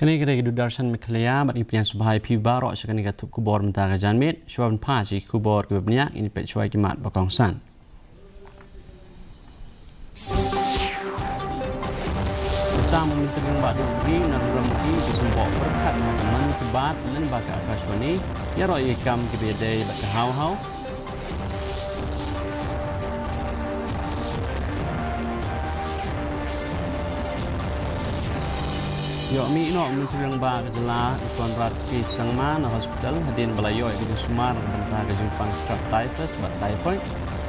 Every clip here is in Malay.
Kini kita hidup darshan Meghalaya, bat impian subhai pi barok sekali katup kubor mentara janmit, syuaban pasi kubor kebabnya ini pet syuai kimat bakongsan. Sama menteri Mbak Dukri Narendra disumpok berkat teman kebat dan bakal Akashwani ya roi ikam kebedai bakal hau-hau. Yo mi no menteri Mbak kejelah tuan rat ki sangma na hospital hadin balayo ke Sumar bentah ke jumpang skap typhus bat typhoid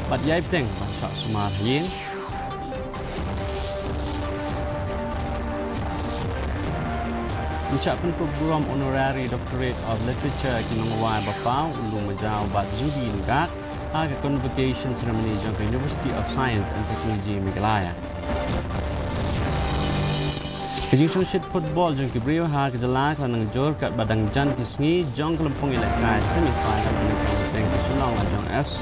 bat yai teng bat Sumar yin. Ucapan program honorary doctorate of literature kinongwai bapau ulung majau bat zudi negak aga convocation ceremony jang University of Science and Technology Meghalaya. Kejing songsit football jang kibrio ha kejelak lanang jor kat badang jan kisngi jang kelempong elekai semi-final dengan kompeteng kesunang lanjong FC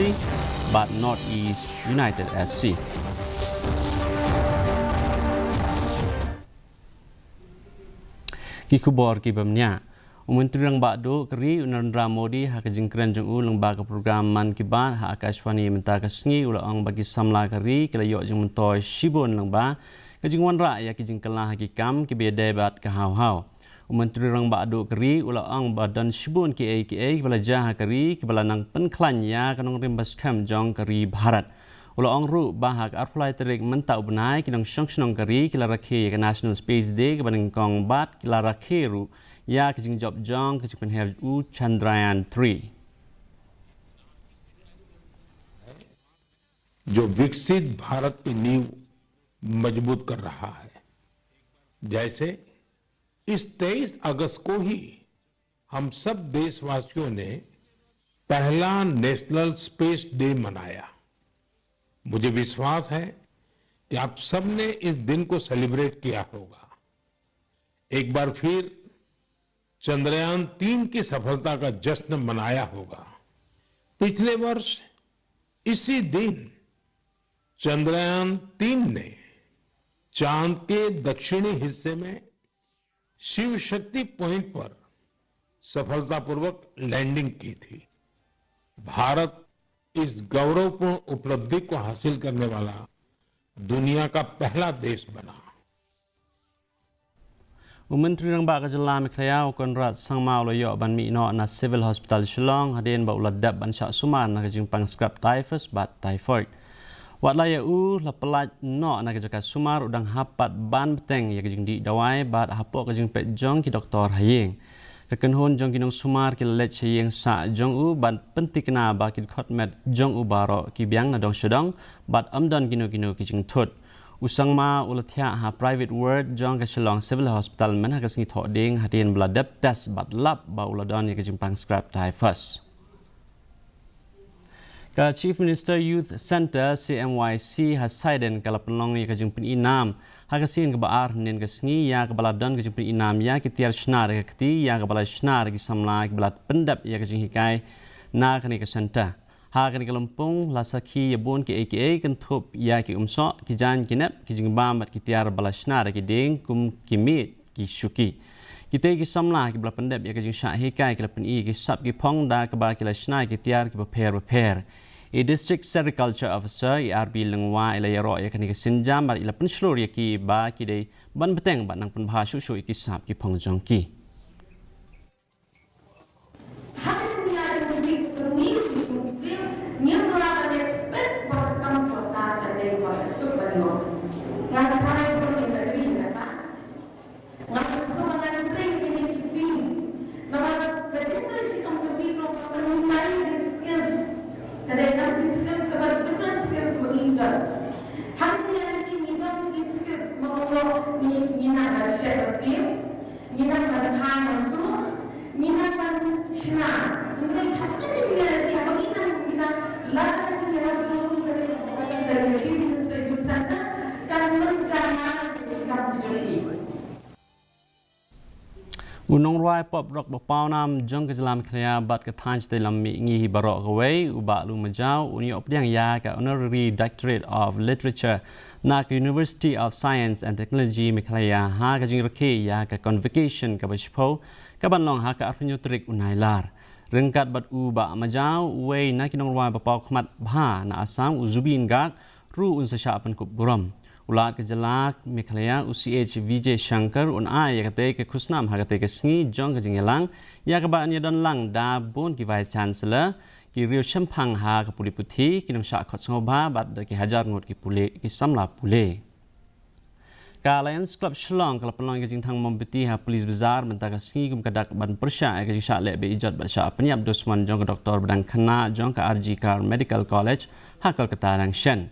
but North East United FC. Kikubor kibamnya. Menteri Rang Bakdo keri Narendra Modi ha kejingkran jeng u lembaga program man kibat ha Akashwani mentah kesngi ulaang bagi samla keri kelayok jeng mentoy shibon lengba kejing wanra ya kejing kelah hakikam kibedai bat kahau-hau. Menteri Rang Bakdo keri ulaang badan shibon KA kebalaja ha keri kebalanang penklan ya kanong rimbas kam jong keri Bharat. Ulaang ru bahak arpulai terik mentau benai kinong syong keri kila rakhe ke National Space Day ke banding kong bat kila rakhe ru ya kejing job jong kejing penher u Chandrayaan 3. जो विकसित भारत की नींव मजबूत कर रहा है, जैसे इस 23 अगस्त को ही हम सब देशवासियों ने पहला नेशनल स्पेस डे मनाया। मुझे विश्वास है कि आप सबने इस दिन को सेलिब्रेट किया होगा। एक बार फिर चंद्रयान 3 की सफलता का जश्न मनाया होगा। पिछले वर्ष इसी दिन चंद्रयान 3 ने चांद के दक्षिणी हिस्से में शिव शक्ति पॉइंट पर सफलतापूर्वक लैंडिंग की थी। भारत इस गौरवपूर्ण उपलब्धि को हासिल करने वाला दुनिया का पहला देश बना। Menteri Rang Bak kejelah Meghalaya ukon rat sangma uloyo ban mi no na civil hospital Shillong hadin ba uladap ban syak suman na kejing pangskrap typhus bat typhoid. Wat laya u la pelat no na kejaka sumar udang hapat ban beteng ya kejing di dawai bat hapok kejing pet jong ki doktor hayeng. Kekenhun jong kinong sumar ki let hayeng sa jong u ban pentik na ba ki khotmet jong u baro ki biang na dong sedong bat amdan kino kejing thut. Usang ma ulatya ha private ward jong ke Shillong Civil Hospital men ha kesngi thok ding hadin beladap tes bat lap ba uladon ya kejing pangskrap typhus. Ka Chief Minister Youth Center CMYC has saiden kala penlong ya kejing peninam ha kesin ke baar nen kesngi ya ke baladon kejing peninam ya kitiar shnar ke keti ya ke balad shnar ki samla ke balad pendap ya kejing hikai na kani ke center. Ha kani kalampung lasaki yabon ki AKA kentup ya ki umsok ki jan kinep ki jingbam bat ki tiar balashna ki ding kum kimit ki shuki kita ki samla ki bala pendep ya ki jing syak hikai ki lapen i ki sap ki pong da ka ba ki lashna ki tiar ki pair a district sericulture officer ERB lengwa ila yaro ya kani ki sinjam bat ila pen shlur ya ki ba ki dei ban beteng bat nang pen bha shu ki sap ki pong jong ki. Unong rai pop rock bapau nam jong ke jalam kaya bat ke tanj dalam ngi barok away uba lu majau uni opdiang ya ka honorary doctorate of literature na ke University of Science and Technology Meghalaya ha ka jing rake ya ka convocation ka bashpo ka banlong ha ka arfanyotrik unailar rengkat bat uba majau way na kinong rai bapau khmat bha na asam uzubin gak ru un sasha pan kup buram ulat ke jalak Meghalaya UCH VJ Shankar un ai kate ke khusnam ha kate ke sngi jong ke jingelang ya ka ba nya don lang da bon ki vice chancellor ki riu shampang ha ka puli puthi ki nong sha khot sngoba bat da ki hajar ngot ki pule ki samla pule ka Lions Club Shlong kala pelong ke jing thang mombiti ha police bazar menta ka sngi kum kadak ban persha ke jing sha le be ijat ba sha penyap dosman jong ke doktor badang khana jong ka RG Kar Medical College ha Kolkata rang shen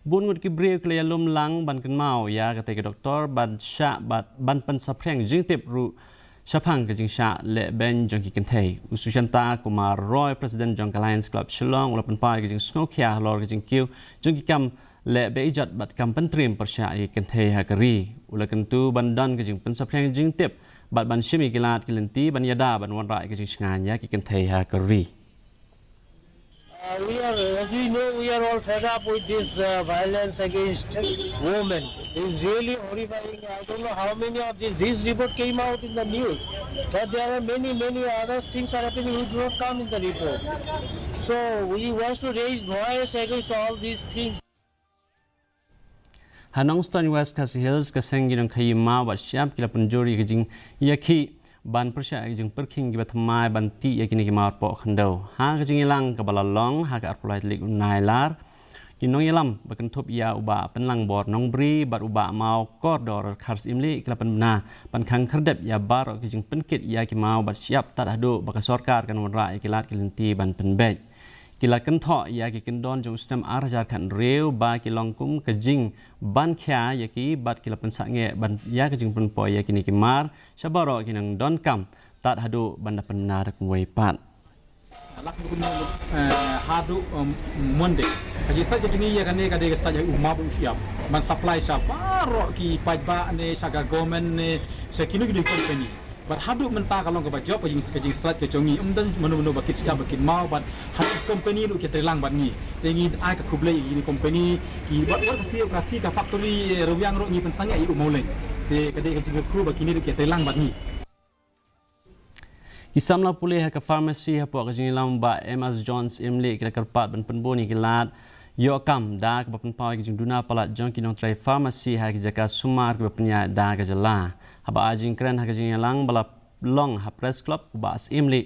Bun ngut ki breu kle lum lang ban kan mau ya kate ke doktor ban sha ban pen sapreng jing tip ru shapang ke jing sha le ben jong ki kan thei usushanta kumar roy president jong Lions Club Shillong ula pen pa ke jing snokia lor ke jing kiu jong ki kam le be ijat bat kam pen trim per sha i kan thei ha kari ula kan tu ban dan ke jing pen sapreng jing tip bat ban shimi kilat kilenti ban yada ban wan rai ke jing sngan ya ki kan thei ha kari as we know, we are all fed up with this violence against women. It's really horrifying. I don't know how many of these reports came out in the news, but there are many other things are happening which do not come in the report. So we want to raise voice against all these things. Hanong Stone West Khasi Hills kaseng ginong khayima wa syap kila penjuri kejing yaki ban persya jeng perking ki batmai ban ti yakini ki mar po khando ha ka jing ilang ka balalong ha ka arpulai lik unailar ki nong yalam bakan thop ya uba penlang bor nong bri bat uba mau kordor khars imli kelapan bena pan khang khardep ya bar ki jing penkit ya ki mau bat siap tat hadu baka sarkar kan wanra kilat kilenti ban penbej kila kan tho ya ki kendon jong sistem arjar kan reu ba ki longkum ke jing ban khya ya ki bat kila pensak nge ban ya ke jing penpo ya kini ki mar sabaro ki nang don kam tat hadu banda penar kuwai pat lak hadu monde kaji sta jingi ya kan ne kade sta ja umma bu siap man supply sha baro ki pajba ne saga government ne sekinu ki company but hadu menta kalong ka job kajing strat ke chongi umdan manu bakit siap bakit mau but hadu company lu ke telang ban ni tengi ai ka kublai ini company ki buat ka siap ka ti ka factory rubiang ro ni pensanga i umoleng te kade kajing kru bakini lu ke telang ban ni Isamla pulih ke farmasi ha puak jing lam ba Emas Jones imli kira kerpat ban penboni kilat yo kam da ke ban pau jing duna palat jong kinong trai farmasi ha ke jaka sumar ke penya da ke jela haba ajing kren ha ke jing lang bala long ha press club bas imli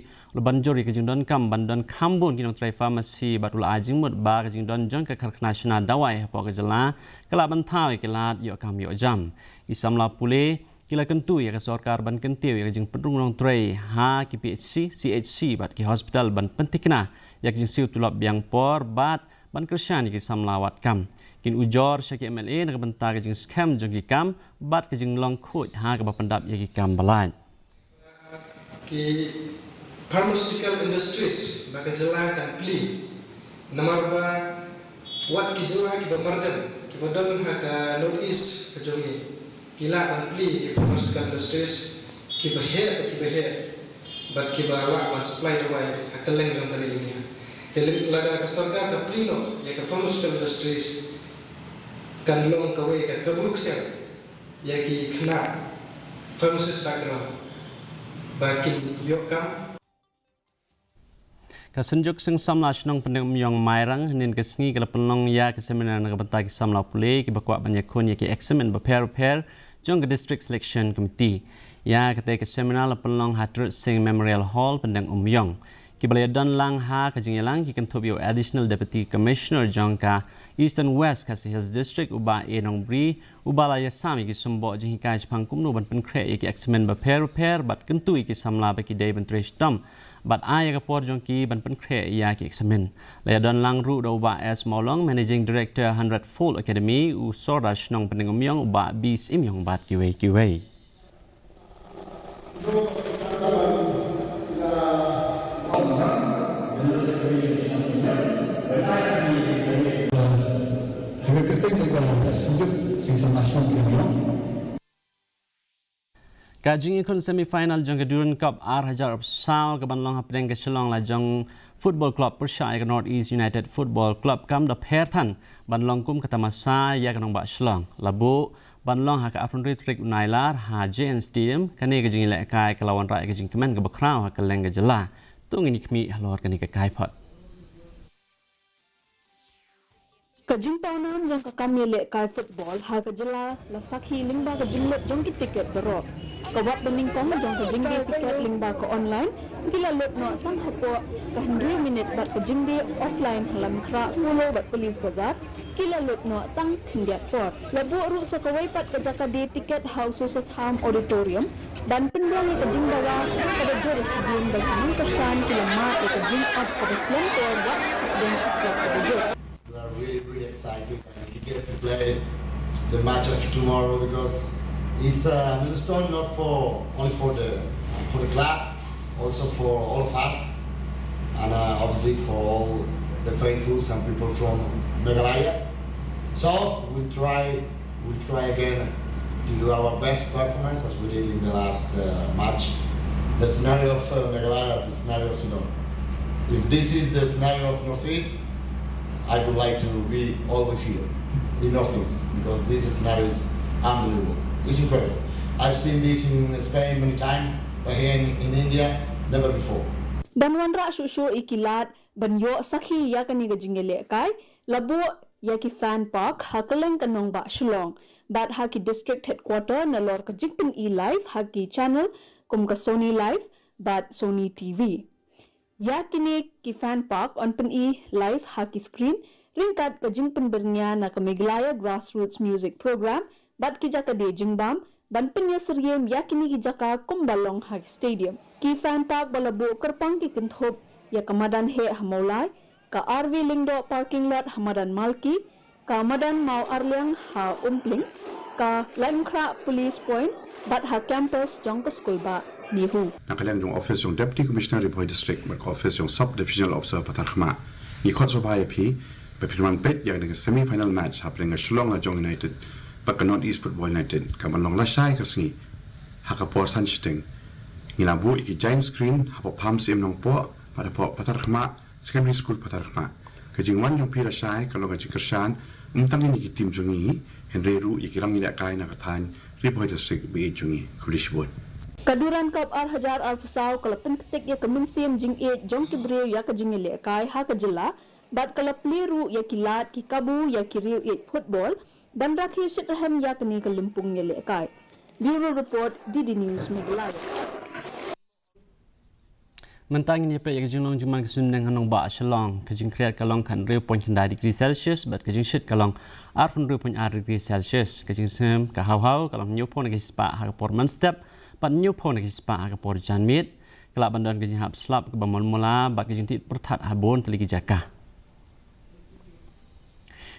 ban jori ke jing don kam ban don kambun kinong trai farmasi batul ajing mut ba ke jing don jong ke karknashna dawai ha puak ke jela kala ban thau kilat yo kam yo jam isamla pulih kila kentu ya ke sarkar ban kentiu ya jing pendung long tray ha ki PHC CHC bat ki hospital ban pentikna ya jing siu tulap biang por bat ban kersan ki samlawat kam kin ujor syaki MLA nak bentar ke jing scam jong ki kam bat ke jing long khoj ha ke pendap ya ki kam balai ki pharmaceutical industries ba ke jela kan pli nomor ba wat ki jela ki bamarjan ki badon ha ka north east ke jongi kila ampli ki pharmaceutical industries ki beher but ki bawa man supply dawai akaleng jong kali ini teleng lada ka sarkar ka plino ya ka pharmaceutical industries kan long ka we ka kabruk sel ya ki khna pharmacist background bakin yokam kasenjuk sing samla shnong pendem yong mairang nin ke sngi kala penlong ya ke seminar na banta ki samla pule ki bakwa banya kon ya ki examen ba pair jong ke district selection committee ya kate ke seminar la penlong hatrut sing memorial hall pendang umyong ki balaya don lang ha ka jingelang ki kan thobio additional deputy commissioner jong ka eastern west Khasi Hills district uba enong bri ubala ya sami ki sumbo jing kai phangkum no ban pen khre ki examen ba pair bat kentu ki samla ba ki day ban trish dam bat ai ka por jong ki ban pen khre ya ki examen la don lang ru do ba as molong managing director 100 full academy u sorash nong pendeng umyong uba bis imyong bat ki wei Kajing ikon semifinal jang Duran Cup R1000 sao ke banlong hapdeng ke Shillong la jang Football Club Persia ke North East United Football Club kam da pherthan banlong kum ke tamasa ya ke nong ba Shillong labu banlong ha ke apron retrik unailar ha JN Stadium kane ke jing le kai ke lawan rai ke jing kemen ke bakrau ha ke leng ke jela tung ini kmi halor ke ni ke kai pot Kajing paunam yang kami lek kai football ha kejela la sakhi lingba ke jinglet jong ki tiket bero kawat bening kong jong ke jingdi tiket lingba ke online gila lot no tang hapo ka 100 minit bat ke jingdi offline halam kra pulo bat police bazar gila lot no tang hindia port labu ru sakawai pat ke jaka di tiket house so tham auditorium dan pendiang ke jingdawa pada jor hadian bagi kesan kilama ke jing up ke slam or wat dan islam ke jor. We are really excited and eager to play the match of tomorrow because it's a milestone not only for the club, also for all of us, and obviously for all the faithfuls and people from Meghalaya. So we'll try again to do our best performance as we did in the last match. The scenario of Meghalaya, the scenario of Sinor. If this is the scenario of Northeast, I would like to be always here in Northeast because this scenario is unbelievable. It's incredible. I've seen this in Spain many times, but here in India, never before. Dan wanra susu ikilat banyo sakhi ya kani gajingele kai labu ya ki fan park hakaleng kanong ba Shillong bat haki district headquarter na lor ka jingpin e live haki channel kum ka Sony live bat Sony TV. Ya kini ki fan park on pen e live haki screen ringkat ke jingpen bernya na ke Meghalaya grassroots music program bat ki jaka de jingbam ban penya seriem ya kini ki jaka kumbalong haki stadium ki fan park balabu kerpang ki kenthop ya kamadan he hamaulai ka RV Lingdo parking lot hamadan malki ka madan mau arliang ha umpling ka lemkra police point bat ha campus jong ke school ba nihu nakalang yung office yung deputy commissioner Ripoy district mak office yung sub divisional officer patarkhma ni khotso bhai phi bepirman pet yang dengan semi final match happening at Shillong la Jong United pak North East Football United kaman long la shai kasngi hakapor sanchting nilabu iki giant screen hapo pam sim nong po pada po patarkhma secondary school patarkhma kajingwan yung pila shai kalong ajikershan untang ni ki tim jungi Henry Ru ikirang ila kai na kathan Ripoy district bi jungi kulishbon Kaduran Cup R1000 arpusau kalapan ketik ya kemensiam jing e jong kibriu ya ke jingile kai ha ke jela bat kalapleru ya kilat ki kabu ya kiriu e football dan rakhi shithem ya kini ke limpung ngele kai. Bureau report DD News Meghalaya. Mentang ini pe ya jinglong juman kesundeng hanong ba Shillong kejing kreat kalong kan 0.9 degree Celsius bat kejing shit kalong 0.6 degree Celsius kejing sem ka hau kalong nyupon ke spa ha por man step pat nyupon ke spa ka por janmit kelak bandan kejing hap slap ke bamol mula bat kejing tit pertat habon teligi jakah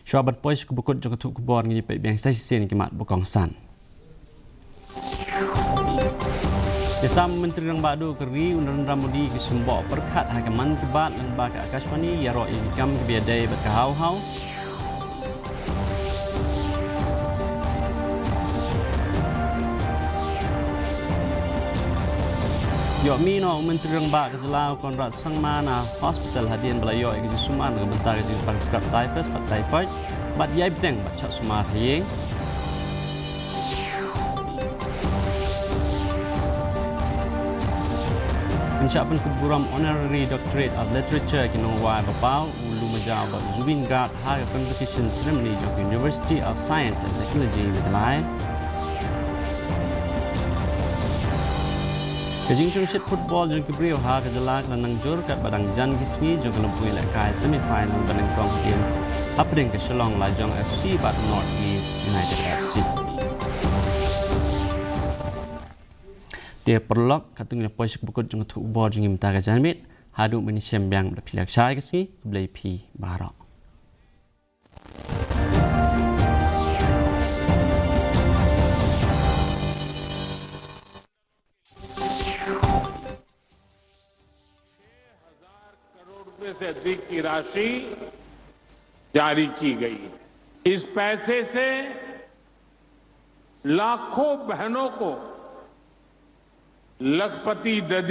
Syabat pois kubukut jong ketuk kubor ngini pe biang sai sen kimat bukong san Kesam Menteri Rang Badu Keri Undang Ramudi ke Sumbok perkat hakaman kebat lembaga Akashwani ya ro ikam kebiadai berkahau-hau Yok mino Menteri Rang Bak kejelau konrat sangmana hospital hadian belayo ke suman ke bentar ke pang scrap typhus pat typhoid bat yai bteng bat chat sumar hieng Pencapaian keburam honorary doctorate of literature kinongwai bapau ulu majau bat Zubin Gard high competition ceremony jong University of Science and Technology Meghalaya Kejing shit football jong kibriu ha kejelak lanang jur kat badang jan kisngi jong kelempui lekai semi final banding kong hadian happening ke Shillong la jong FC bat North East United FC Dia perlok katungnya pois bukut jong tu bor jong imta ka janmit hadu meni sembiang berpilak syai kasi blai pi barok से अधिक की राशि जारी की गई इस पैसे से लाखों बहनों को लखपति ददी